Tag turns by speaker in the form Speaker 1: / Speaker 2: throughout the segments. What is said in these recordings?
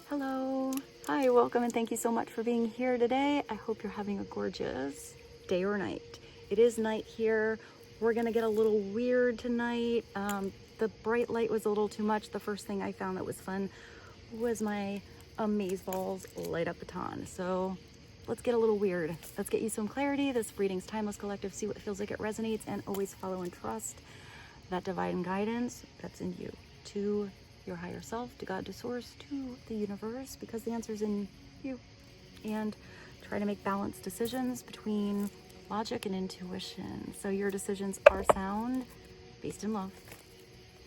Speaker 1: Hello. Hi, welcome, and thank you so much for being here today. I hope you're having a gorgeous day or night. It is night here. We're gonna get a little weird tonight. The bright light was a little too much. The first thing I found that was fun was my Amazeballs light up baton. So let's get a little weird. Let's get you some clarity. This reading's timeless, collective. See what feels like it resonates, and always follow and trust that divine guidance that's in you, to your higher self, to God, to source, to the universe, because the answer's in you. And try to make balanced decisions between logic and intuition, so your decisions are sound, based in love,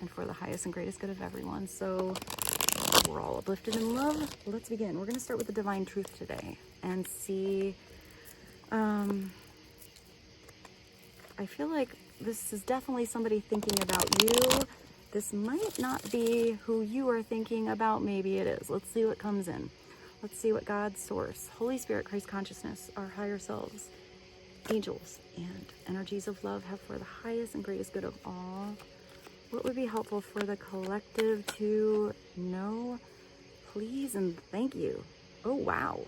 Speaker 1: and for the highest and greatest good of everyone. So we're all uplifted in love. Let's begin. We're going to start with the divine truth today and see. I feel like this is definitely somebody thinking about you. This might not be who you are thinking about. Maybe it is. Let's see what comes in. Let's see what God, source, Holy Spirit, Christ consciousness, our higher selves, angels, and energies of love have for the highest and greatest good of all. What would be helpful for the collective to know, please, and thank you. Oh, wow.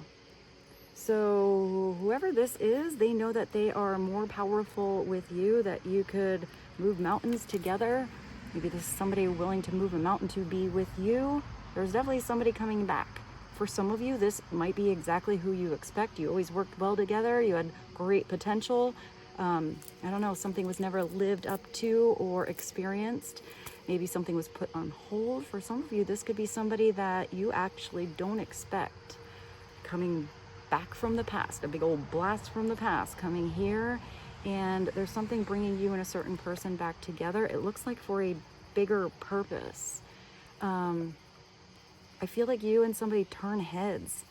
Speaker 1: So whoever this is, they know that they are more powerful with you, that you could move mountains together. Maybe this is somebody willing to move a mountain to be with you. There's definitely somebody coming back. For some of you, this might be exactly who you expect. You always worked well together. You had great potential. I don't know, something was never lived up to or experienced. Maybe something was put on hold. For some of you, this could be somebody that you actually don't expect coming back from the past, a big old blast from the past coming here. And there's something bringing you and a certain person back together. It looks like for a bigger purpose. I feel like you and somebody turn heads.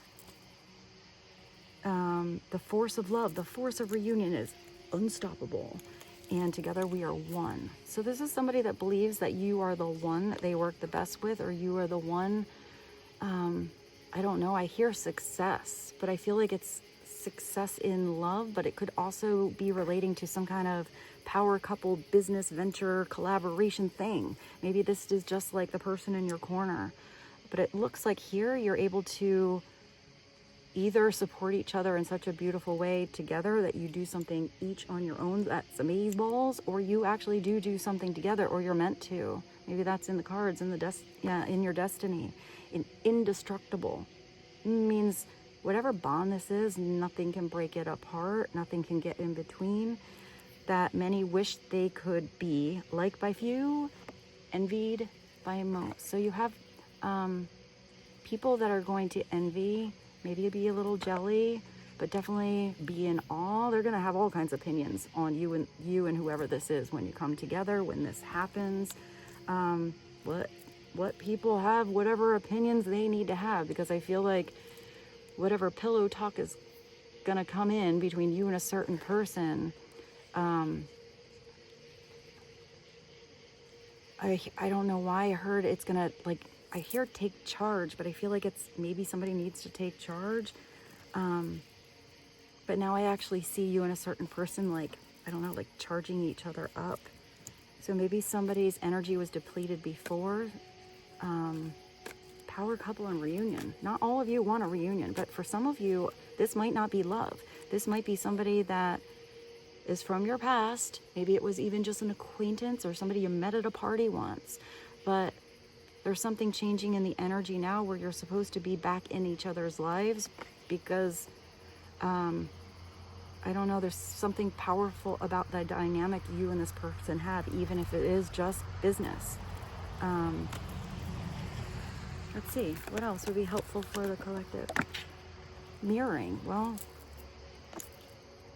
Speaker 1: The force of love, the force of reunion is unstoppable. And together we are one. So this is somebody that believes that you are the one that they work the best with, or you are the one. I don't know, I hear success, but I feel like it's success in love, but it could also be relating to some kind of power couple, business venture, collaboration thing. Maybe this is just like the person in your corner, but it looks like here you're able to either support each other in such a beautiful way together that you do something each on your own, that's Amazeballs, or you actually do something together, or you're meant to. Maybe that's in the cards, in in your destiny. Indestructible means whatever bond this is, nothing can break it apart, nothing can get in between. That many wish they could be, liked by few, envied by most. So you have people that are going to envy, maybe be a little jelly, but definitely be in awe. They're going to have all kinds of opinions on you and whoever this is when you come together, when this happens. What people have, whatever opinions they need to have, because I feel like whatever pillow talk is going to come in between you and a certain person, I don't know why I heard it's going to, like, I hear take charge, but I feel like it's maybe somebody needs to take charge. But now I actually see you and a certain person, like, I don't know, like charging each other up. So maybe somebody's energy was depleted before. Power couple and reunion. Not all of you want a reunion, but for some of you, this might not be love. This might be somebody that is from your past. Maybe it was even just an acquaintance or somebody you met at a party once. But there's something changing in the energy now where you're supposed to be back in each other's lives because, I don't know, there's something powerful about the dynamic you and this person have, even if it is just business. Let's see, what else would be helpful for the collective? Mirroring. Well,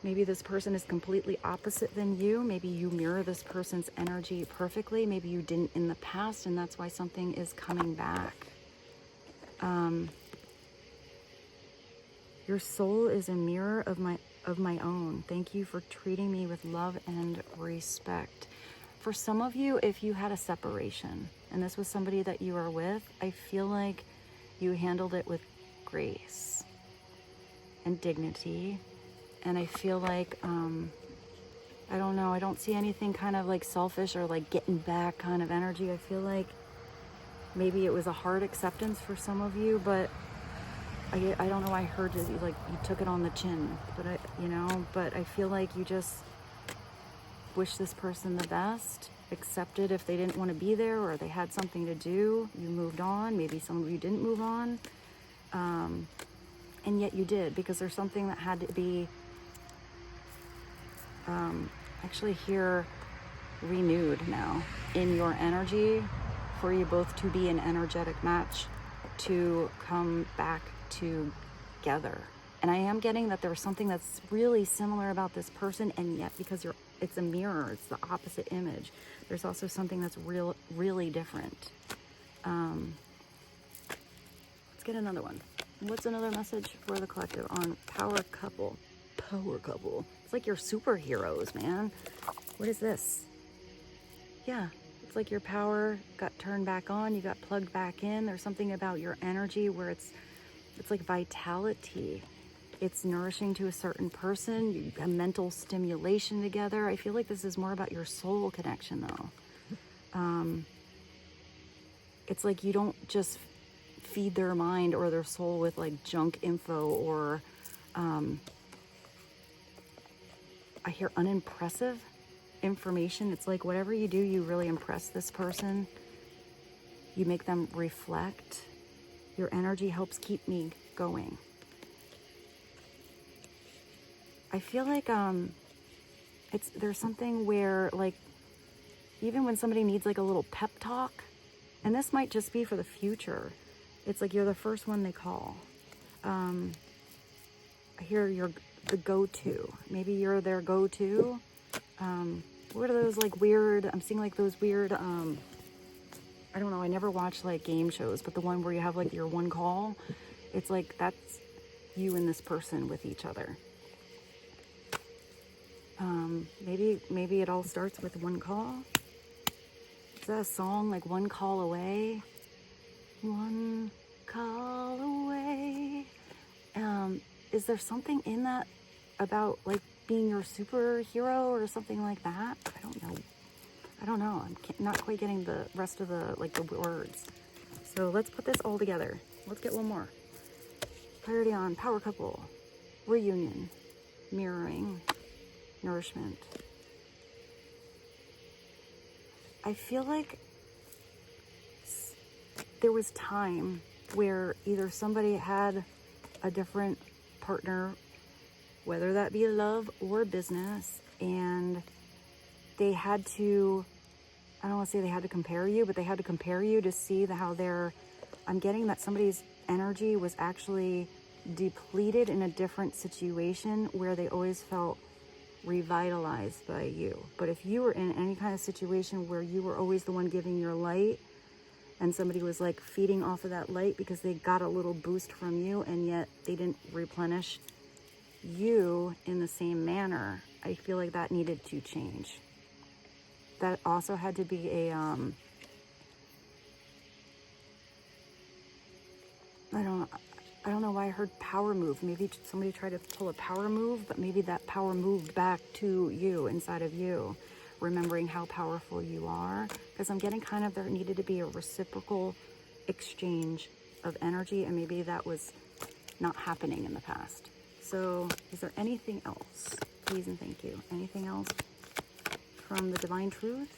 Speaker 1: maybe this person is completely opposite than you. Maybe you mirror this person's energy perfectly. Maybe you didn't in the past, and that's why something is coming back. Your soul is a mirror of my own. Thank you for treating me with love and respect. For some of you, if you had a separation and this was somebody that you are with, I feel like you handled it with grace and dignity. And I feel like, I don't know, I don't see anything kind of like selfish or like getting back kind of energy. I feel like Maybe it was a hard acceptance for some of you, but I don't know, I heard it, like you took it on the chin, but but I feel like you just wish this person the best, accepted if they didn't want to be there or they had something to do, you moved on. Maybe some of you didn't move on, and yet you did, because there's something that had to be actually here renewed now in your energy for you both to be an energetic match, to come back together. And I am getting that there's something that's really similar about this person, and yet because it's a mirror, it's the opposite image, there's also something that's really different. Let's get another one. What's another message for the collective on power couple? Power couple. It's like you're superheroes, man. What is this? Yeah, it's like your power got turned back on, you got plugged back in. There's something about your energy where it's like vitality. It's nourishing to a certain person, you have mental stimulation together. I feel like this is more about your soul connection though. It's like you don't just feed their mind or their soul with like junk info or I hear unimpressive information. It's like whatever you do, you really impress this person. You make them reflect. Your energy helps keep me going. I feel like there's something where like even when somebody needs like a little pep talk, and this might just be for the future, it's like you're the first one they call. I hear you're the go-to. Maybe you're their go-to. What are those like weird, I'm seeing like those weird, I don't know, I never watched like game shows, but the one where you have like your one call, it's like that's you and this person with each other. Maybe it all starts with one call. Is that a song, like One Call Away? One call away. Is there something in that about like being your superhero or something like that? I don't know. I'm not quite getting the rest of the words. So let's put this all together. Let's get one more. Clarity on power couple, reunion, mirroring, nourishment. I feel like there was time where either somebody had a different partner, whether that be love or business, and they had to, I don't want to say they had to compare you, but they had to compare you to see how I'm getting that somebody's energy was actually depleted in a different situation where they always felt revitalized by you. But if you were in any kind of situation where you were always the one giving your light and somebody was like feeding off of that light because they got a little boost from you and yet they didn't replenish you in the same manner, I feel like that needed to change. That also had to be a I don't know why I heard power move. Maybe somebody tried to pull a power move, but maybe that power moved back to you, inside of you, remembering how powerful you are. Because I'm getting kind of there needed to be a reciprocal exchange of energy, and maybe that was not happening in the past. So is there anything else? Please and thank you. Anything else from the divine truth?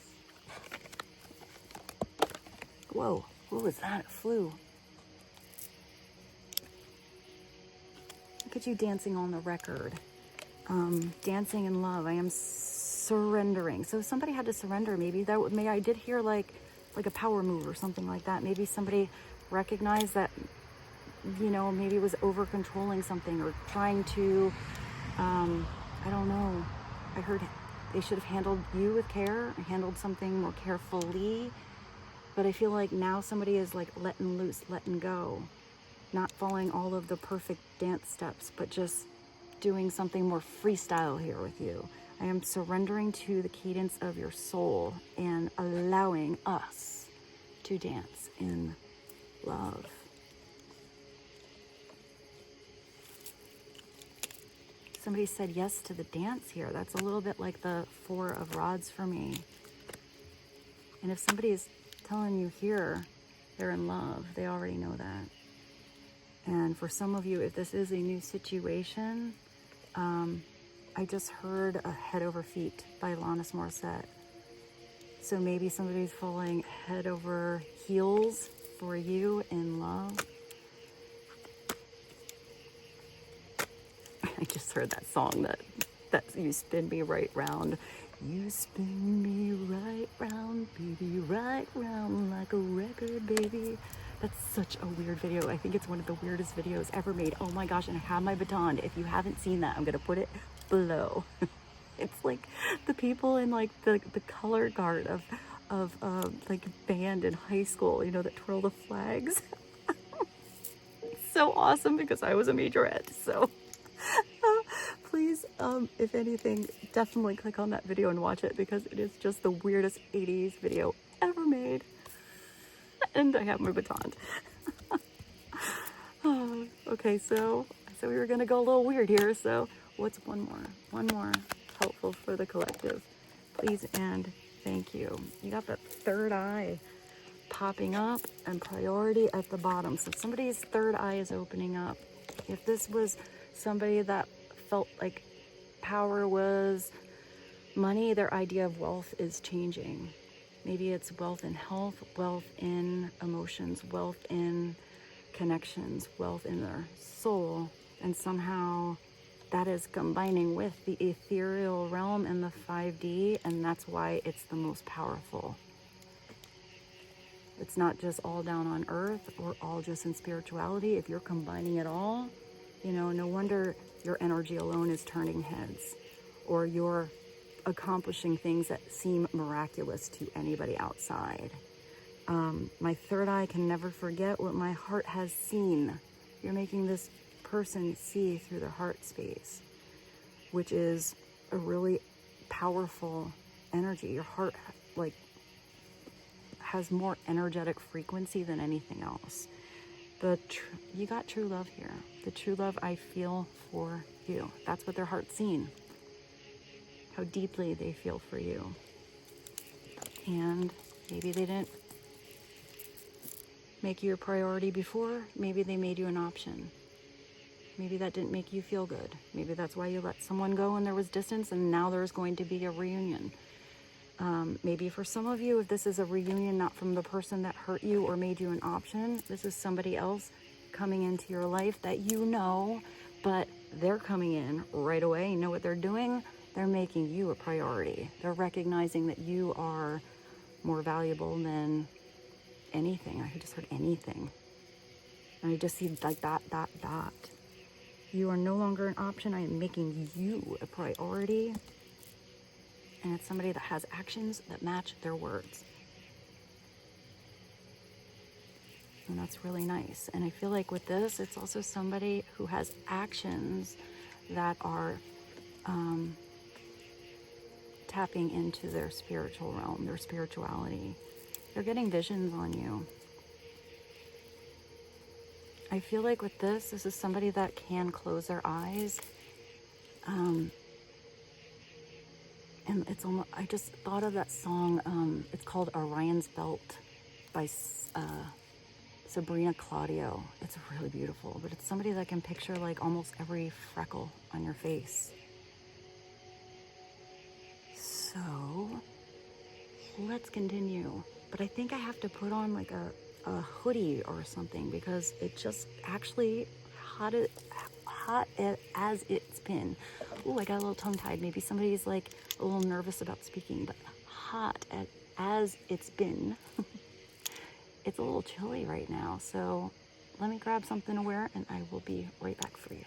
Speaker 1: Whoa, what was that? It flew. Look at you dancing on the record. Dancing in love. I am surrendering. So somebody had to surrender. Maybe I did hear like a power move or something like that. Maybe somebody recognized that, maybe was over controlling something or trying to, I don't know. I heard they should have handled you with care, handled something more carefully. But I feel like now somebody is like letting loose, letting go. Not following all of the perfect dance steps, but just doing something more freestyle here with you. I am surrendering to the cadence of your soul and allowing us to dance in love. Somebody said yes to the dance here. That's a little bit like the Four of Rods for me. And if somebody is telling you here They're in love. They already know that. And for some of you, if this is a new situation, I just heard a Head Over Feet by Alanis Morissette. So maybe somebody's falling head over heels for you in love. I just heard that song that you spin me right round. You spin me right round, baby, right round like a record, baby. That's such a weird video. I think it's one of the weirdest videos ever made. Oh my gosh, and I have my baton. If you haven't seen that, I'm gonna put it below. It's like the people in like the color guard of like band in high school, you know, that twirl the flags. It's so awesome because I was a majorette, so please, if anything, definitely click on that video and watch it because it is just the weirdest 80s video ever made. And I have my baton. Okay, so we were gonna go a little weird here, so what's one more helpful for the collective? Please and thank you. You got that third eye popping up and priority at the bottom. So somebody's third eye is opening up. If this was somebody that felt like power was money, their idea of wealth is changing. Maybe it's wealth in health, wealth in emotions, wealth in connections, wealth in their soul, and somehow that is combining with the ethereal realm and the 5D, and that's why it's the most powerful. It's not just all down on earth or all just in spirituality. If you're combining it all, you know, no wonder your energy alone is turning heads, or you're accomplishing things that seem miraculous to anybody outside. My third eye can never forget what my heart has seen. You're making this person see through their heart space, which is a really powerful energy. Your heart like has more energetic frequency than anything else. You got true love here. The true love I feel for you. That's what their heart's seen. How deeply they feel for you. And maybe they didn't make you a priority before. Maybe they made you an option. Maybe that didn't make you feel good. Maybe that's why you let someone go and there was distance and now there's going to be a reunion. Maybe for some of you, if this is a reunion not from the person that hurt you or made you an option, this is somebody else coming into your life that you know, but they're coming in right away. You know what they're doing? They're making you a priority. They're recognizing that you are more valuable than anything. I just heard anything. And I just see like dot. You are no longer an option. I am making you a priority. And it's somebody that has actions that match their words. And that's really nice. And I feel like with this, it's also somebody who has actions that are tapping into their spiritual realm, their spirituality. They're getting visions on you. I feel like with this is somebody that can close their eyes. And it's almost, I just thought of that song, it's called Orion's Belt by Sabrina Claudio. It's really beautiful, but it's somebody that can picture like almost every freckle on your face. So let's continue. But I think I have to put on like a hoodie or something because it just actually hot as it's been. Ooh, I got a little tongue-tied. Maybe somebody's like a little nervous about speaking, but hot as it's been. It's a little chilly right now, so let me grab something to wear and I will be right back for you.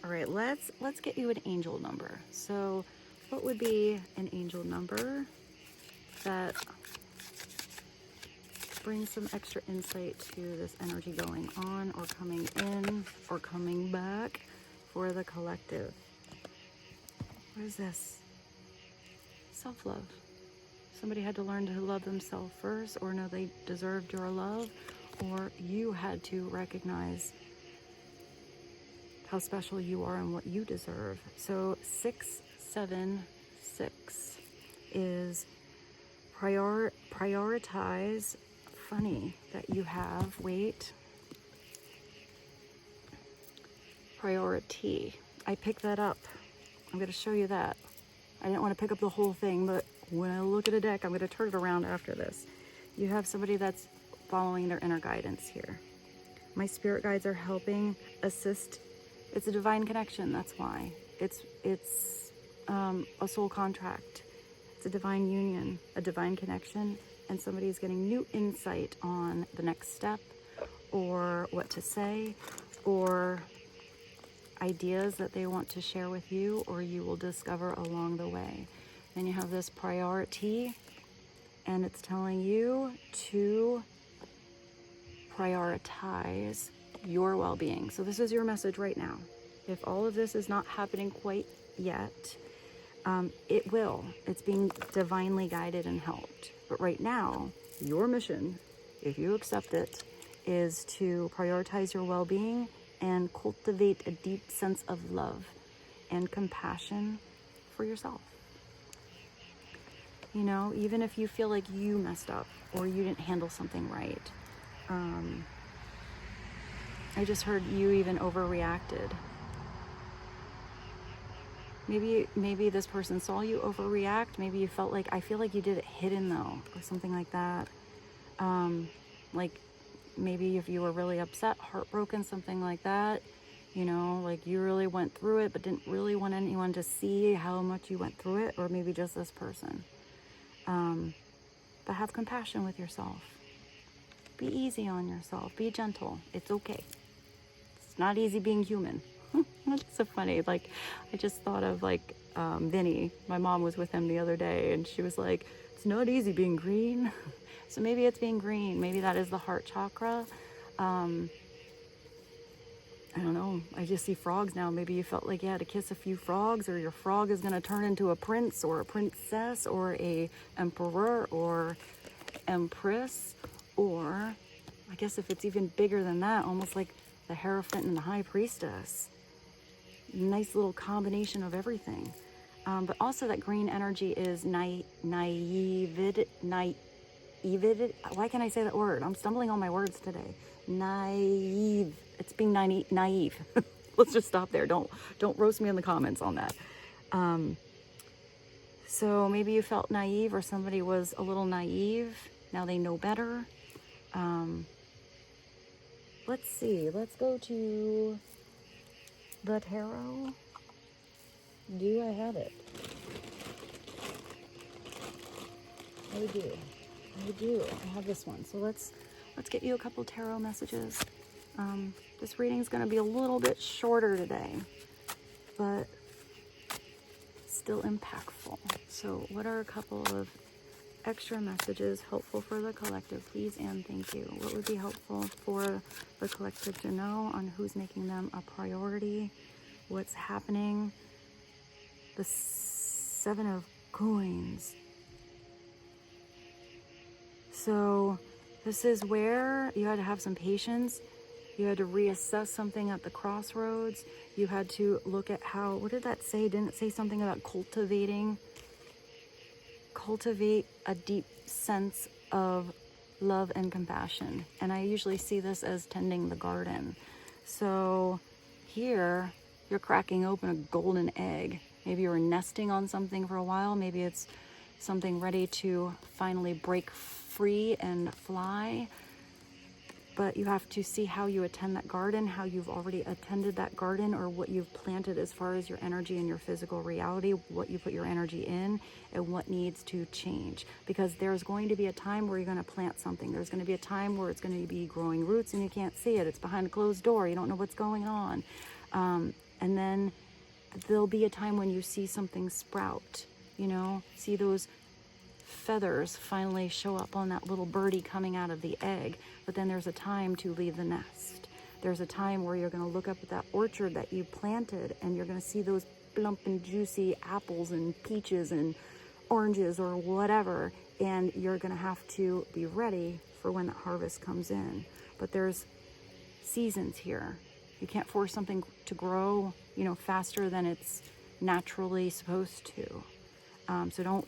Speaker 1: All right, let's get you an angel number. So what would be an angel number that brings some extra insight to this energy going on or coming in or coming back for the collective? What is this? Self-love. Somebody had to learn to love themselves first, or know they deserved your love, or you had to recognize how special you are and what you deserve. So 676 is prioritize funny that you have, wait, priority. I picked that up. I'm going to show you that. I didn't want to pick up the whole thing, but when I look at a deck, I'm going to turn it around after this. You have somebody that's following their inner guidance here. My spirit guides are helping assist. It's a divine connection. That's why it's a soul contract. It's a divine union, a divine connection, and somebody's getting new insight on the next step, or what to say, or ideas that they want to share with you, or you will discover along the way. Then you have this priority, and it's telling you to prioritize your well-being. So this is your message right now. If all of this is not happening quite yet, it will. It's being divinely guided and helped. But right now, your mission, if you accept it, is to prioritize your well-being and cultivate a deep sense of love and compassion for yourself. You know, even if you feel like you messed up or you didn't handle something right. I just heard you even overreacted. Maybe this person saw you overreact. Maybe you felt like, I feel like you did it hidden though, or something like that. Like maybe if you were really upset, heartbroken, something like that, you know, like you really went through it, but didn't really want anyone to see how much you went through it, or maybe just this person. But have compassion with yourself. Be easy on yourself. Be gentle. It's okay. It's not easy being human. That's so funny. Like, I just thought of like Vinny. My mom was with him the other day, and she was like, "It's not easy being green." So maybe it's being green. Maybe that is the heart chakra. I don't know. I just see frogs now. Maybe you felt like you had to kiss a few frogs, or your frog is going to turn into a prince or a princess or a emperor or empress, or I guess if it's even bigger than that, almost like the Hierophant and the High Priestess. Nice little combination of everything. But also that green energy is naivety. Why can't I say that word? I'm stumbling on my words today. Naive. It's being naive. Let's just stop there. Don't roast me in the comments on that. So maybe you felt naive, or somebody was a little naive. Now they know better. Let's see. Let's go to the tarot. Do I have it? I do. I have this one. So let's get you a couple tarot messages. This reading is going to be a little bit shorter today, but still impactful. So what are a couple of extra messages helpful for the collective, please and thank you? What would be helpful for the collective to know on who's making them a priority? What's happening? The 7 of Coins. So this is where you had to have some patience. You had to reassess something at the crossroads. You had to look at how, what did that say? Didn't it say something about cultivate a deep sense of love and compassion. And I usually see this as tending the garden. So here you're cracking open a golden egg. Maybe you were nesting on something for a while. Maybe it's something ready to finally break free and fly. But you have to see how you attend that garden, how you've already attended that garden, or what you've planted as far as your energy and your physical reality, what you put your energy in, and what needs to change. Because there's going to be a time where you're going to plant something. There's going to be a time where it's going to be growing roots and you can't see it. It's behind a closed door. You don't know what's going on. And then there'll be a time when you see something sprout, you know, see those feathers finally show up on that little birdie coming out of the egg. But then there's a time to leave the nest. There's a time where you're going to look up at that orchard that you planted, and you're going to see those plump and juicy apples and peaches and oranges or whatever, and you're going to have to be ready for when the harvest comes in. But there's seasons here. You can't force something to grow, you know, faster than it's naturally supposed to. So don't,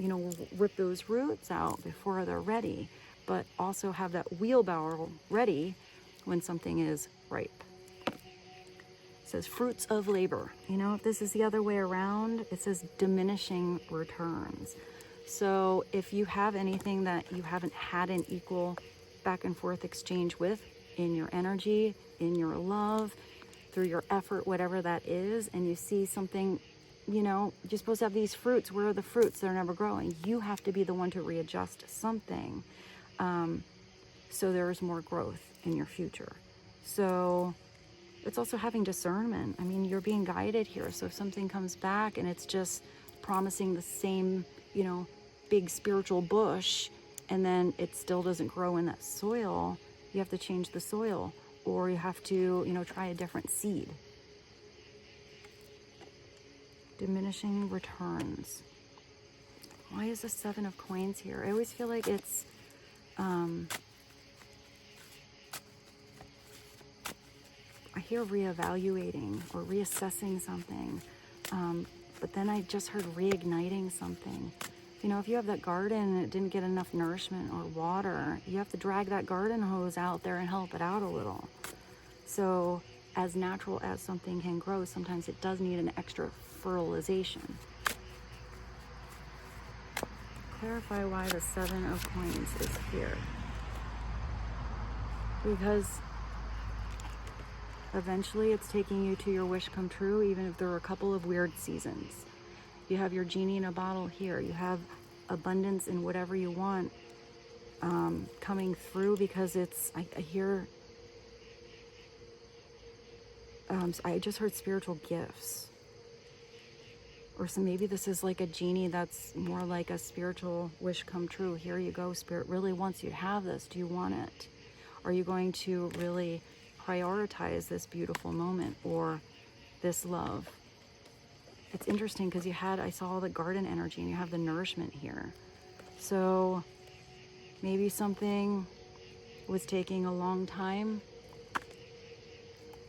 Speaker 1: rip those roots out before they're ready. but also have that wheelbarrow ready when something is ripe. It says fruits of labor. You know, if this is the other way around, it says diminishing returns. So if you have anything that you haven't had an equal back and forth exchange with in your energy, in your love, through your effort, whatever that is, and you see something, you know, you're supposed to have these fruits. Where are the fruits? They're never growing. You have to be the one to readjust something, so there's more growth in your future. So it's also having discernment. I mean, you're being guided here. So if something comes back and it's just promising the same, you know, big spiritual bush, and then it still doesn't grow in that soil, you have to change the soil, or you have to, you know, try a different seed. Diminishing returns. Why is the 7 of coins here? I always feel like it's I hear reevaluating or reassessing something, but then I just heard reigniting something. You know, if you have that garden and it didn't get enough nourishment or water, you have to drag that garden hose out there and help it out a little. So as natural as something can grow, sometimes it does need an extra fertilization. Clarify why the 7 of coins is here. Because eventually it's taking you to your wish come true, even if there are a couple of weird seasons. You have your genie in a bottle here. You have abundance in whatever you want coming through, because it's, I hear, I just heard spiritual gifts. Or so maybe this is like a genie that's more like a spiritual wish come true. Here you go, Spirit really wants you to have this. Do you want it? Are you going to really prioritize this beautiful moment or this love? It's interesting because I saw the garden energy and you have the nourishment here. So maybe something was taking a long time,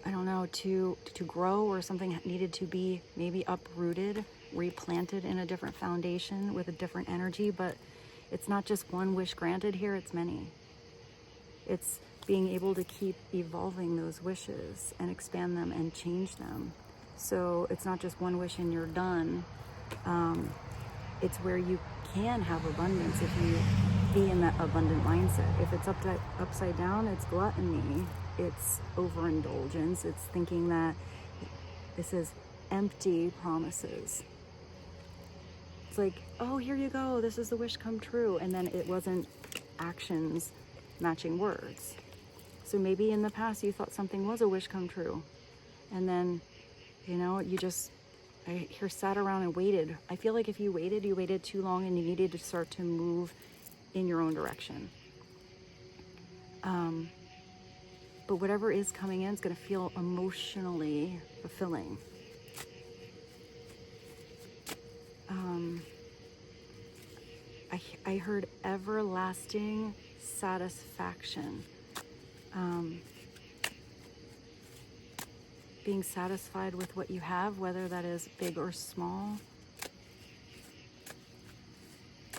Speaker 1: I don't know, to grow, or something needed to be maybe uprooted, replanted in a different foundation with a different energy. But it's not just one wish granted here, it's many. It's being able to keep evolving those wishes and expand them and change them. So it's not just one wish and you're done. It's where you can have abundance if you be in that abundant mindset. If it's upside down, it's gluttony, it's overindulgence, it's thinking that this is empty promises. It's like, oh, here you go, this is the wish come true, and then it wasn't actions matching words. So maybe in the past you thought something was a wish come true, and then, you know, I hear sat around and waited. I feel like if you waited too long, and you needed to start to move in your own direction. But whatever is coming in is going to feel emotionally fulfilling. I heard everlasting satisfaction. Being satisfied with what you have, whether that is big or small.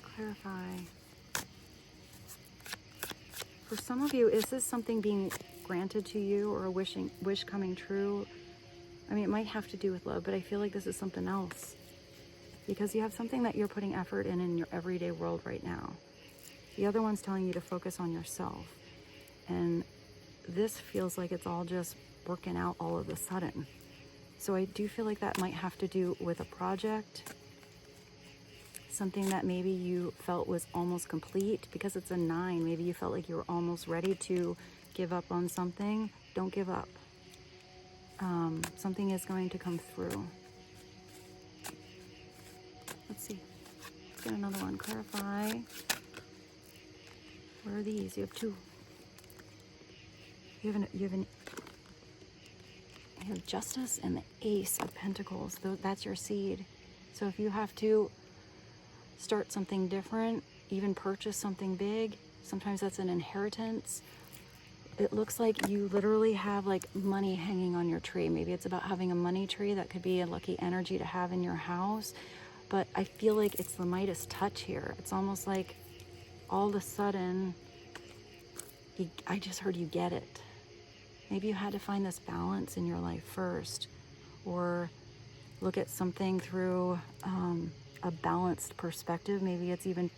Speaker 1: Clarify. For some of you, is this something being granted to you, or a wish coming true? I mean, it might have to do with love, but I feel like this is something else. Because you have something that you're putting effort in your everyday world right now. The other one's telling you to focus on yourself. And this feels like it's all just working out all of a sudden. So I do feel like that might have to do with a project, something that maybe you felt was almost complete, because it's a 9. Maybe you felt like you were almost ready to give up on something. Don't give up. Something is going to come through. Let's see. Let's get another one. Clarify. Where are these? You have 2. You have Justice and the Ace of Pentacles. That's your seed. So if you have to start something different, even purchase something big, sometimes that's an inheritance. It looks like you literally have like money hanging on your tree. Maybe it's about having a money tree. That could be a lucky energy to have in your house. But I feel like it's the Midas touch here. It's almost like all of a sudden I just heard you get it. Maybe you had to find this balance in your life first, or look at something through a balanced perspective. Maybe it's even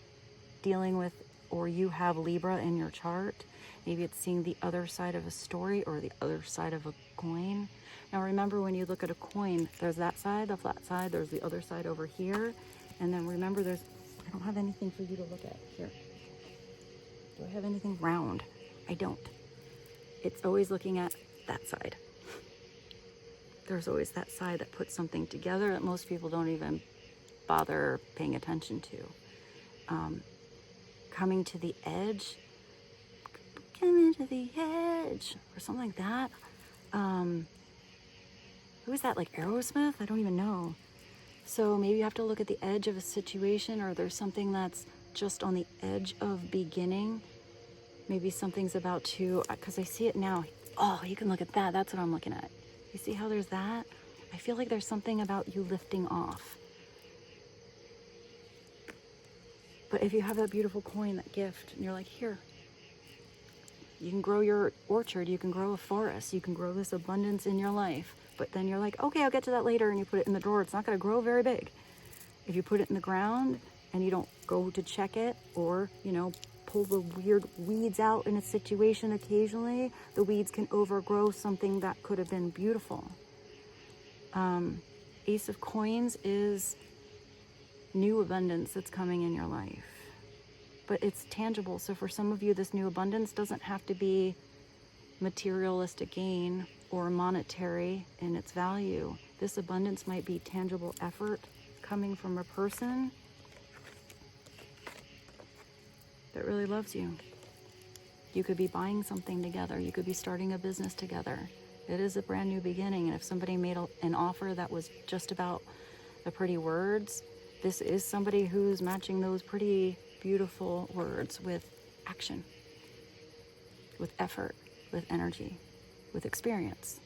Speaker 1: dealing with, or you have Libra in your chart. Maybe it's seeing the other side of a story or the other side of a coin. Now remember, when you look at a coin, there's that side, the flat side, there's the other side over here. And then remember, I don't have anything for you to look at here. Do I have anything round? I don't. It's always looking at that side. There's always that side that puts something together that most people don't even bother paying attention to. Coming to the edge, coming to the edge, or something like that. Who is that, like Aerosmith? I don't even know. So maybe you have to look at the edge of a situation, or there's something that's just on the edge of beginning. Maybe something's about to, because I see it now. Oh, you can look at that. That's what I'm looking at. You see how there's that? I feel like there's something about you lifting off. But if you have that beautiful coin, that gift, and you're like, here, you can grow your orchard, you can grow a forest, you can grow this abundance in your life. But then you're like, okay, I'll get to that later, and you put it in the drawer. It's not going to grow very big. If you put it in the ground and you don't go to check it, or, pull the weird weeds out in a situation occasionally, the weeds can overgrow something that could have been beautiful. Ace of Coins is new abundance that's coming in your life. But it's tangible. So for some of you, this new abundance doesn't have to be materialistic gain or monetary in its value. This abundance might be tangible effort coming from a person that really loves you. You could be buying something together. You could be starting a business together. It is a brand new beginning. And if somebody made an offer that was just about the pretty words, this is somebody who's matching those pretty beautiful words with action, with effort, with energy, with experience.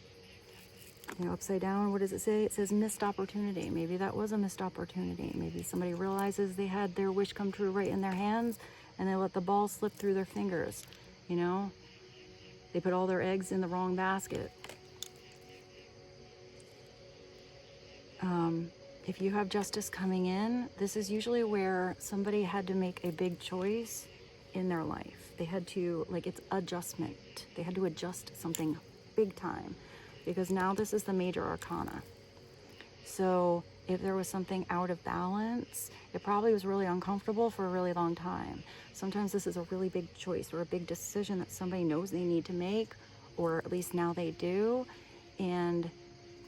Speaker 1: Upside down, what does it say? It says missed opportunity. Maybe that was a missed opportunity. Maybe somebody realizes they had their wish come true right in their hands, and they let the ball slip through their fingers. They put all their eggs in the wrong basket. If you have justice coming in, this is usually where somebody had to make a big choice in their life. They had to, it's adjustment. They had to adjust something big time, because now this is the major arcana. So if there was something out of balance, it probably was really uncomfortable for a really long time. Sometimes this is a really big choice or a big decision that somebody knows they need to make, or at least now they do. And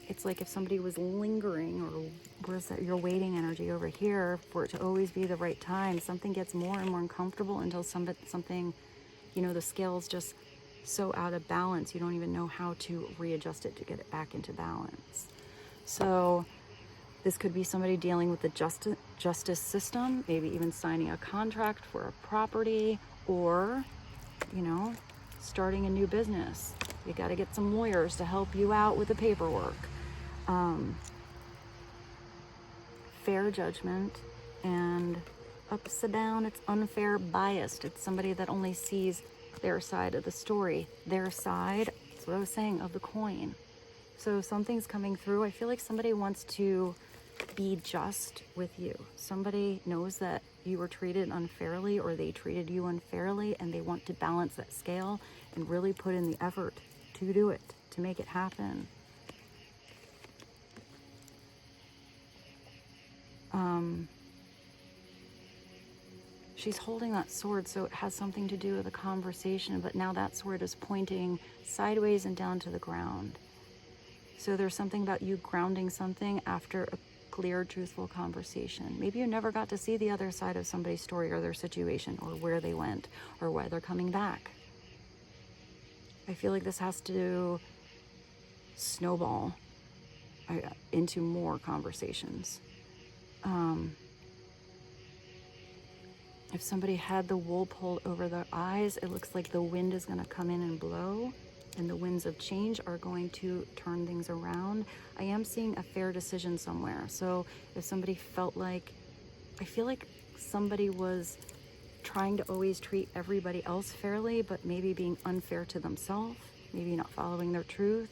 Speaker 1: it's like if somebody was lingering, or where's that, your waiting energy over here, for it to always be the right time, something gets more and more uncomfortable until something, the scale's just so out of balance, you don't even know how to readjust it to get it back into balance. So this could be somebody dealing with the justice system, maybe even signing a contract for a property, or, starting a new business. You got to get some lawyers to help you out with the paperwork. Fair judgment, and upside down, it's unfair biased. It's somebody that only sees their side of the story, their side, that's what I was saying, of the coin. So something's coming through. I feel like somebody wants to be just with you. Somebody knows that you were treated unfairly, or they treated you unfairly, and they want to balance that scale and really put in the effort to do it, to make it happen. She's holding that sword, so it has something to do with a conversation, but now that sword is pointing sideways and down to the ground. So there's something about you grounding something after a clear, truthful conversation. Maybe you never got to see the other side of somebody's story or their situation, or where they went, or why they're coming back. I feel like this has to snowball into more conversations. If somebody had the wool pulled over their eyes, it looks like the wind is going to come in and blow, and the winds of change are going to turn things around. I am seeing a fair decision somewhere. So if somebody felt like, I feel like somebody was trying to always treat everybody else fairly, but maybe being unfair to themselves, maybe not following their truth.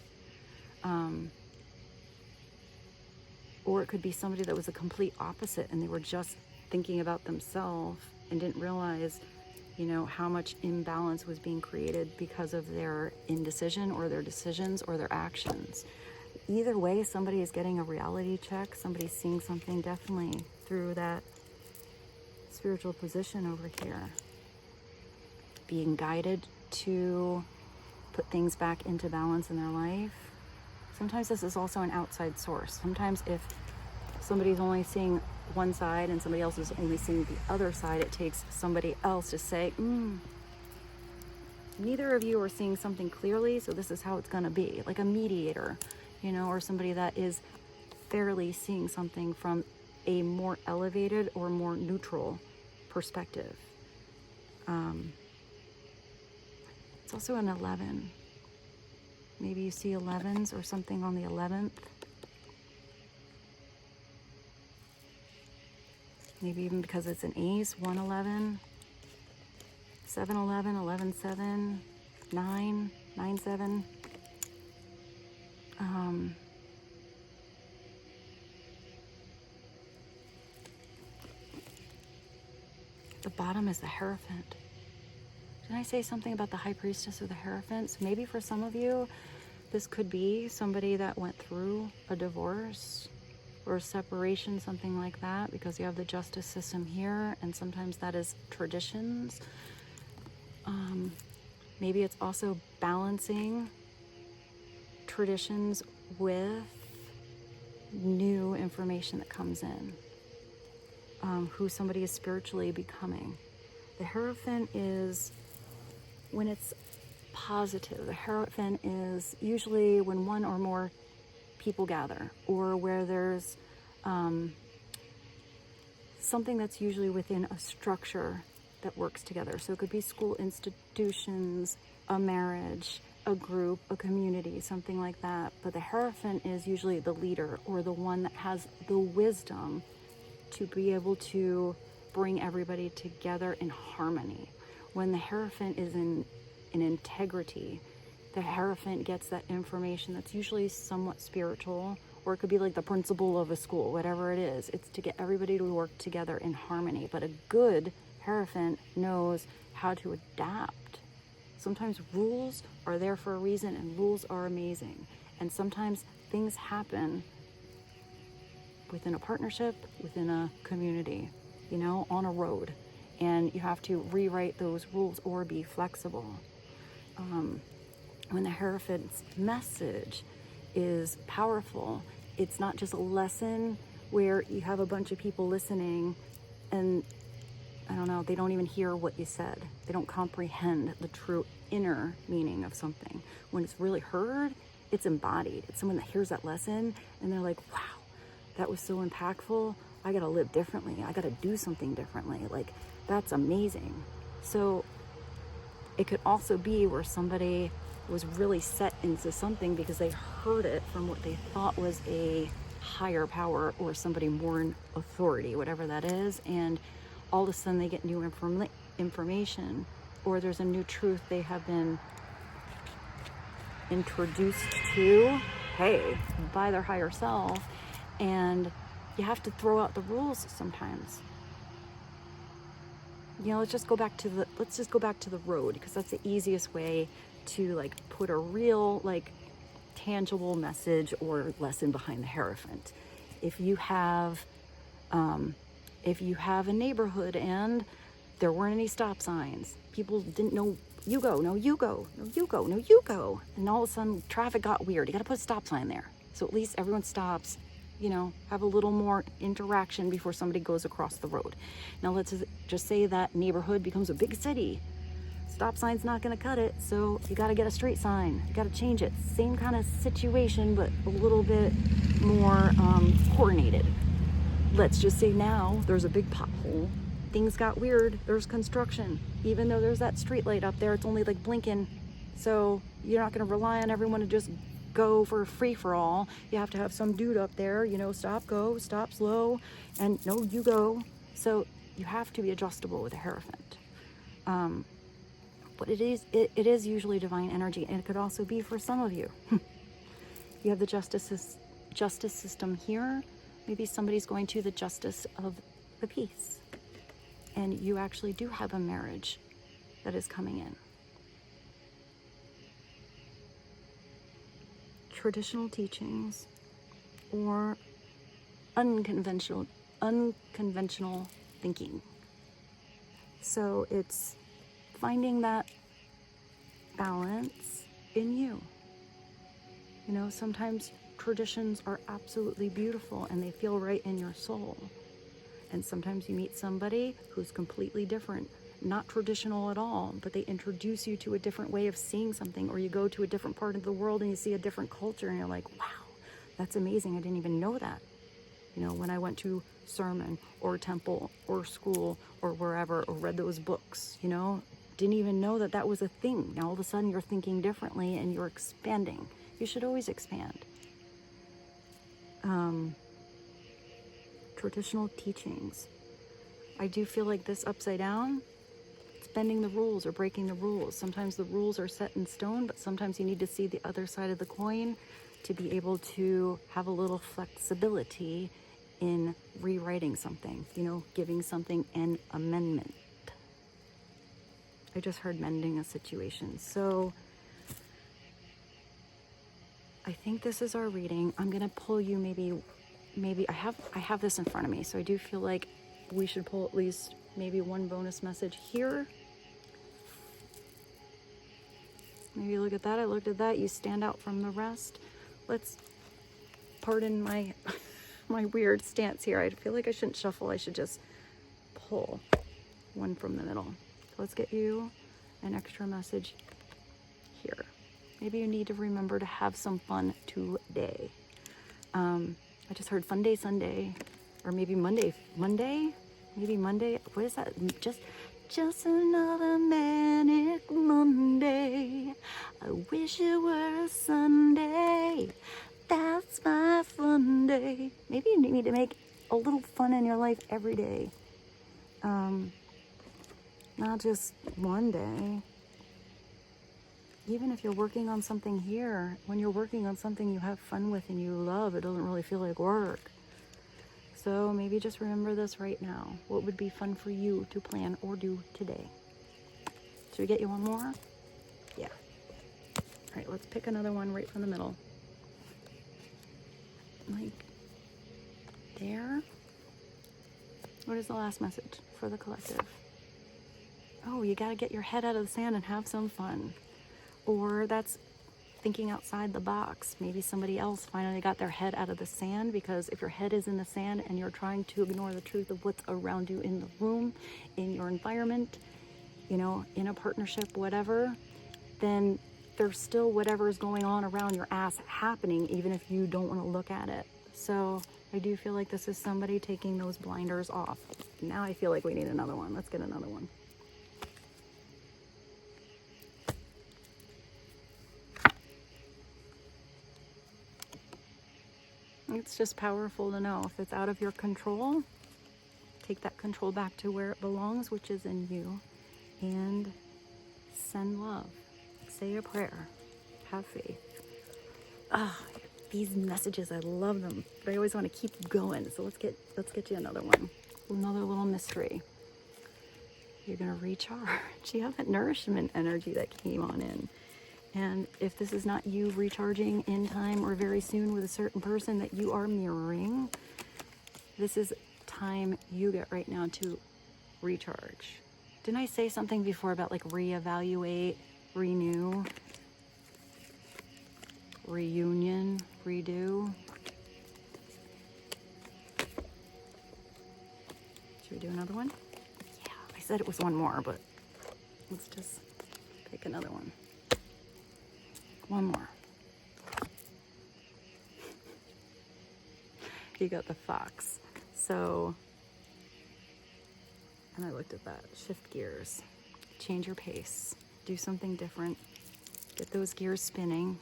Speaker 1: Or it could be somebody that was a complete opposite and they were just thinking about themselves and didn't realize, how much imbalance was being created because of their indecision or their decisions or their actions. Either way, somebody is getting a reality check. Somebody's seeing something definitely through that spiritual position over here. Being guided to put things back into balance in their life. Sometimes this is also an outside source. Sometimes if somebody's only seeing one side and somebody else is only seeing the other side, it takes somebody else to say, neither of you are seeing something clearly, so this is how it's going to be. Like a mediator, or somebody that is fairly seeing something from a more elevated or more neutral perspective. It's also an 11. Maybe you see 11s or something on the 11th. Maybe even because it's an ace, 111, 711, 117, 9, 97. The bottom is the Hierophant. Did I say something about the High Priestess or the Hierophant? So maybe for some of you, this could be somebody that went through a divorce or a separation, something like that, because you have the justice system here, and sometimes that is traditions. Maybe it's also balancing traditions with new information that comes in, who somebody is spiritually becoming. The Hierophant is when it's positive. The Hierophant is usually when one or more people gather, or where there's something that's usually within a structure that works together. So it could be school institutions, a marriage, a group, a community, something like that. But the Hierophant is usually the leader or the one that has the wisdom to be able to bring everybody together in harmony. When the Hierophant is in integrity, the Hierophant gets that information that's usually somewhat spiritual, or it could be like the principal of a school, whatever it is. It's to get everybody to work together in harmony. But a good Hierophant knows how to adapt. Sometimes rules are there for a reason, and rules are amazing. And sometimes things happen within a partnership, within a community, on a road. And you have to rewrite those rules or be flexible. When the Hierophant's message is powerful, it's not just a lesson where you have a bunch of people listening and, they don't even hear what you said. They don't comprehend the true inner meaning of something. When it's really heard, it's embodied. It's someone that hears that lesson and they're like, wow, that was so impactful. I got to live differently. I got to do something differently. Like, that's amazing. So it could also be where somebody was really set into something because they heard it from what they thought was a higher power or somebody more in authority, whatever that is. And all of a sudden they get new information, or there's a new truth they have been introduced to, by their higher self. And you have to throw out the rules sometimes. Let's just go back to the road, because that's the easiest way to put a real tangible message or lesson behind the Hierophant. If you have a neighborhood and there weren't any stop signs, people didn't know, you go, no you go, no you go, no you go, and all of a sudden traffic got weird. You got to put a stop sign there, so at least everyone stops. Have a little more interaction before somebody goes across the road. Now let's just say that neighborhood becomes a big city. Stop sign's not going to cut it, so you got to get a street sign. You got to change it. Same kind of situation, but a little bit more coordinated. Let's just say now there's a big pothole. Things got weird. There's construction. Even though there's that street light up there, it's only blinking. So you're not going to rely on everyone to just go for a free-for-all. You have to have some dude up there, stop, go, stop, slow, and no, you go. So you have to be adjustable with a Hierophant. But it is usually divine energy, and it could also be for some of you. You have the justice system here. Maybe somebody's going to the justice of the peace, and you actually do have a marriage that is coming in. Traditional teachings or unconventional thinking. So it's finding that balance in you. You know, sometimes traditions are absolutely beautiful and they feel right in your soul. And sometimes you meet somebody who's completely different, not traditional at all, but they introduce you to a different way of seeing something, or you go to a different part of the world and you see a different culture and you're like, wow, that's amazing. I didn't even know that. You know, when I went to sermon or temple or school or wherever, or read those books, you know, didn't even know that that was a thing. Now all of a sudden you're thinking differently and you're expanding. You should always expand. Traditional teachings. I do feel like this upside down, it's bending the rules or breaking the rules. Sometimes the rules are set in stone, but sometimes you need to see the other side of the coin to be able to have a little flexibility in rewriting something, you know, giving something an amendment. I just heard mending a situation. So I think this is our reading. I'm going to pull you maybe I have this in front of me. So I do feel like we should pull at least maybe one bonus message here. Maybe look at that. I looked at that. You stand out from the rest. Let's, pardon my my weird stance here. I feel like I shouldn't shuffle. I should just pull one from the middle. So let's get you an extra message here. Maybe you need to remember to have some fun today. I just heard Fun Day Sunday, or maybe Monday. Maybe Monday. What is that? Just another manic Monday. I wish it were a Sunday. That's my fun day. Maybe you need to make a little fun in your life every day. Not just one day. Even if you're working on something here, when you're working on something you have fun with and you love, it doesn't really feel like work. So maybe just remember this right now. What would be fun for you to plan or do today? Should we get you one more? Yeah. All right, let's pick another one right from the middle. Like there. What is the last message for the collective? Oh, you got to get your head out of the sand and have some fun. Or that's thinking outside the box. Maybe somebody else finally got their head out of the sand, because if your head is in the sand and you're trying to ignore the truth of what's around you in the room, in your environment, you know, in a partnership, whatever, then there's still whatever is going on around your ass happening, even if you don't want to look at it. So I do feel like this is somebody taking those blinders off. Now I feel like we need another one. Let's get another one. It's just powerful to know if it's out of your control, take that control back to where it belongs, which is in you, and send love. Say a prayer. Have faith. These messages, I love them, but I always want to keep going. So let's get you another one. Another little mystery. You're going to recharge. You have that nourishment energy that came on in. And if this is not you recharging in time or very soon with a certain person that you are mirroring, this is time you get right now to recharge. Didn't I say something before about like reevaluate, renew, reunion, redo? Should we do another one? Yeah, I said it was one more, but let's just pick another one. One more. You got the fox. So, and I looked at that. Shift gears. Change your pace. Do something different. Get those gears spinning.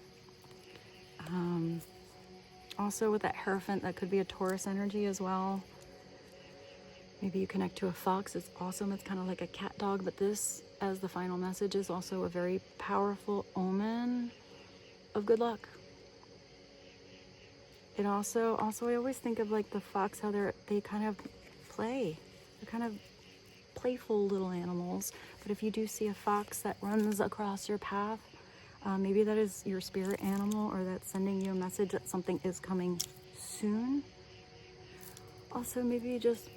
Speaker 1: Also with that Hierophant, that could be a Taurus energy as well. Maybe you connect to a fox. It's awesome. It's kind of like a cat dog, but this, as the final message, is also a very powerful omen of good luck. It also I always think of like the fox, how they kind of play. They're kind of playful little animals. But if you do see a fox that runs across your path, maybe that is your spirit animal, or that's sending you a message that something is coming soon. Also, maybe you just,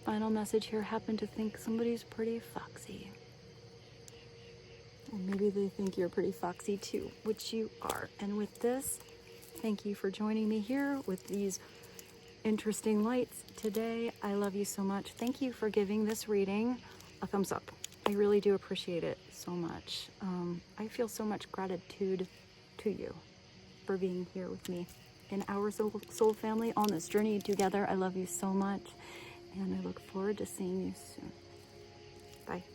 Speaker 1: final message here, happen to think somebody's pretty foxy. Or maybe they think you're pretty foxy too, which you are. And with this, thank you for joining me here with these interesting lights today. I love you so much. Thank you for giving this reading a thumbs up. I really do appreciate it so much. I feel so much gratitude to you for being here with me in our soul family on this journey together. I love you so much, and I look forward to seeing you soon. Bye.